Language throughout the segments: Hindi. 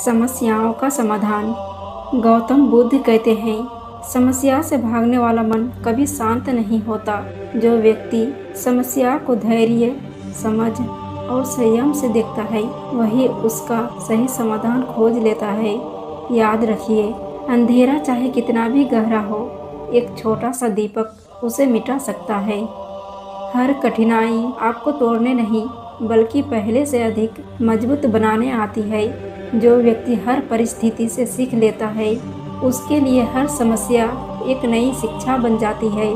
समस्याओं का समाधान। गौतम बुद्ध कहते हैं, समस्या से भागने वाला मन कभी शांत नहीं होता। जो व्यक्ति समस्या को धैर्य, समझ और संयम से देखता है, वही उसका सही समाधान खोज लेता है। याद रखिए, अंधेरा चाहे कितना भी गहरा हो, एक छोटा सा दीपक उसे मिटा सकता है। हर कठिनाई आपको तोड़ने नहीं, बल्कि पहले से अधिक मजबूत बनाने आती है। जो व्यक्ति हर परिस्थिति से सीख लेता है, उसके लिए हर समस्या एक नई शिक्षा बन जाती है।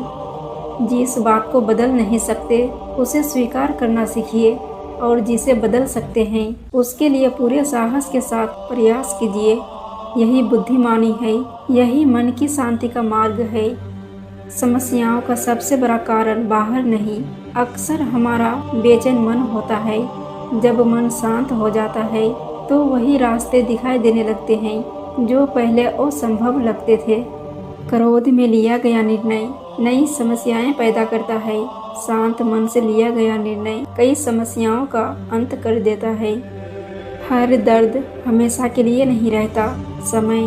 जिस बात को बदल नहीं सकते, उसे स्वीकार करना सीखिए, और जिसे बदल सकते हैं, उसके लिए पूरे साहस के साथ प्रयास कीजिए। यही बुद्धिमानी है, यही मन की शांति का मार्ग है। समस्याओं का सबसे बड़ा कारण बाहर नहीं, अक्सर हमारा बेचैन मन होता है। जब मन शांत हो जाता है, तो वही रास्ते दिखाई देने लगते हैं जो पहले असंभव लगते थे। क्रोध में लिया गया निर्णय नई समस्याएं पैदा करता है। शांत मन से लिया गया निर्णय कई समस्याओं का अंत कर देता है। हर दर्द हमेशा के लिए नहीं रहता। समय,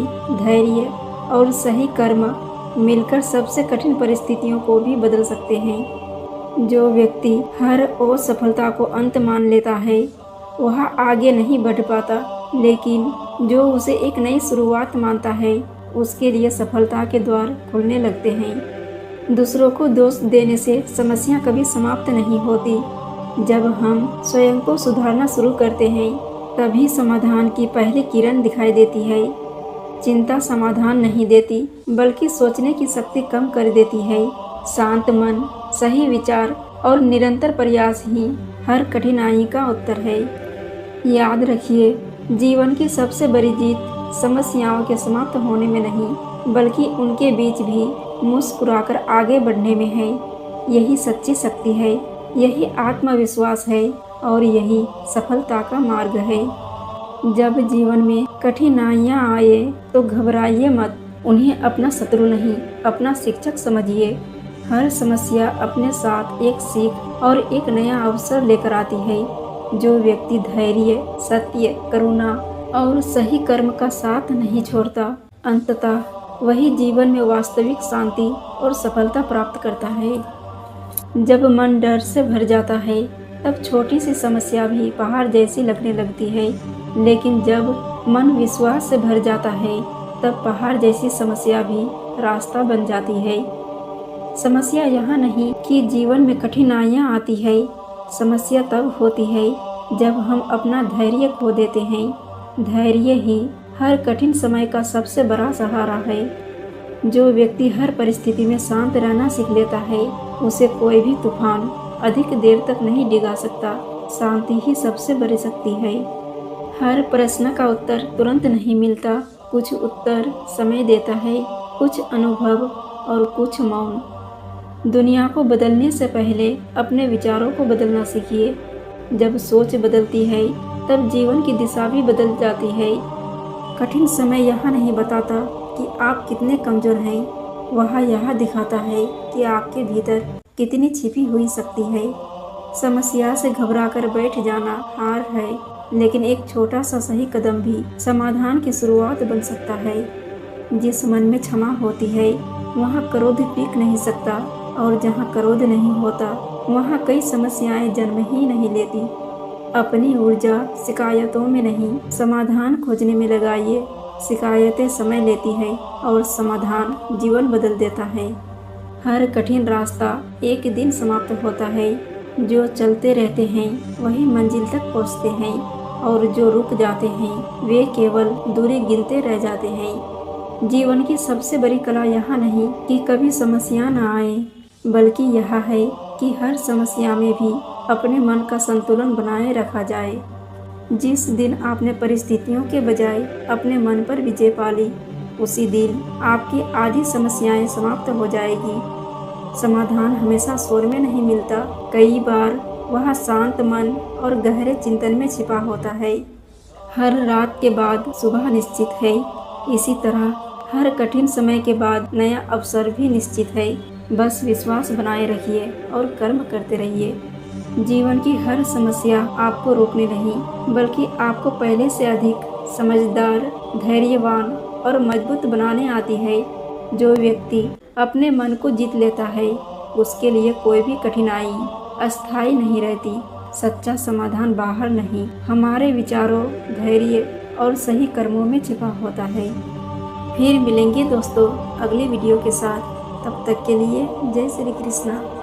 धैर्य और सही कर्म मिलकर सबसे कठिन परिस्थितियों को भी बदल सकते हैं। जो व्यक्ति हर असफलता को अंत मान लेता है, वह आगे नहीं बढ़ पाता, लेकिन जो उसे एक नई शुरुआत मानता है, उसके लिए सफलता के द्वार खुलने लगते हैं। दूसरों को दोष देने से समस्या कभी समाप्त नहीं होती। जब हम स्वयं को सुधारना शुरू करते हैं, तभी समाधान की पहली किरण दिखाई देती है। चिंता समाधान नहीं देती, बल्कि सोचने की शक्ति कम कर देती है। शांत मन, सही विचार और निरंतर प्रयास ही हर कठिनाई का उत्तर है। याद रखिए, जीवन की सबसे बड़ी जीत समस्याओं के समाप्त होने में नहीं, बल्कि उनके बीच भी मुस्कुराकर आगे बढ़ने में है। यही सच्ची शक्ति है, यही आत्मविश्वास है, और यही सफलता का मार्ग है। जब जीवन में कठिनाइयाँ आए, तो घबराइए मत। उन्हें अपना शत्रु नहीं, अपना शिक्षक समझिए। हर समस्या अपने साथ एक सीख और एक नया अवसर लेकर आती है। जो व्यक्ति धैर्य, सत्य, करुणा और सही कर्म का साथ नहीं छोड़ता, अंततः वही जीवन में वास्तविक शांति और सफलता प्राप्त करता है। जब मन डर से भर जाता है, तब छोटी सी समस्या भी पहाड़ जैसी लगने लगती है, लेकिन जब मन विश्वास से भर जाता है, तब पहाड़ जैसी समस्या भी रास्ता बन जाती है। समस्या यहाँ नहीं कि जीवन में कठिनाइयाँ आती है। समस्या तब होती है जब हम अपना धैर्य खो देते हैं। धैर्य ही हर कठिन समय का सबसे बड़ा सहारा है। जो व्यक्ति हर परिस्थिति में शांत रहना सीख लेता है, उसे कोई भी तूफान अधिक देर तक नहीं डिगा सकता। शांति ही सबसे बड़ी शक्ति है। हर प्रश्न का उत्तर तुरंत नहीं मिलता। कुछ उत्तर समय देता है, कुछ अनुभव और कुछ मौन। दुनिया को बदलने से पहले अपने विचारों को बदलना सीखिए। जब सोच बदलती है, तब जीवन की दिशा भी बदल जाती है। कठिन समय यह नहीं बताता कि आप कितने कमजोर हैं, वह यह दिखाता है कि आपके भीतर कितनी छिपी हुई शक्ति है। समस्या से घबराकर बैठ जाना हार है, लेकिन एक छोटा सा सही कदम भी समाधान की शुरुआत बन सकता है। जिस मन में क्षमा होती है, वहाँ क्रोध टिक नहीं सकता, और जहाँ क्रोध नहीं होता, वहाँ कई समस्याएं जन्म ही नहीं लेती। अपनी ऊर्जा शिकायतों में नहीं, समाधान खोजने में लगाइए। शिकायतें समय लेती है, और समाधान जीवन बदल देता है। हर कठिन रास्ता एक दिन समाप्त होता है। जो चलते रहते हैं, वही मंजिल तक पहुँचते हैं, और जो रुक जाते हैं, वे केवल दूरी गिनते रह जाते हैं। जीवन की सबसे बड़ी कला यह नहीं कि कभी समस्या न आए, बल्कि यह है कि हर समस्या में भी अपने मन का संतुलन बनाए रखा जाए। जिस दिन आपने परिस्थितियों के बजाय अपने मन पर विजय पाली, उसी दिन आपकी आधी समस्याएं समाप्त हो जाएगी। समाधान हमेशा शोर में नहीं मिलता, कई बार वह शांत मन और गहरे चिंतन में छिपा होता है। हर रात के बाद सुबह निश्चित है, इसी तरह हर कठिन समय के बाद नया अवसर भी निश्चित है। बस विश्वास बनाए रखिए और कर्म करते रहिए। जीवन की हर समस्या आपको रोकने नहीं, बल्कि आपको पहले से अधिक समझदार, धैर्यवान और मजबूत बनाने आती है। जो व्यक्ति अपने मन को जीत लेता है उसके लिए कोई भी कठिनाई अस्थायी नहीं रहती। सच्चा समाधान बाहर नहीं, हमारे विचारों, धैर्य और सही कर्मों में छिपा होता है। फिर मिलेंगे दोस्तों अगले वीडियो के साथ। तब तक के लिए जय श्री कृष्णा।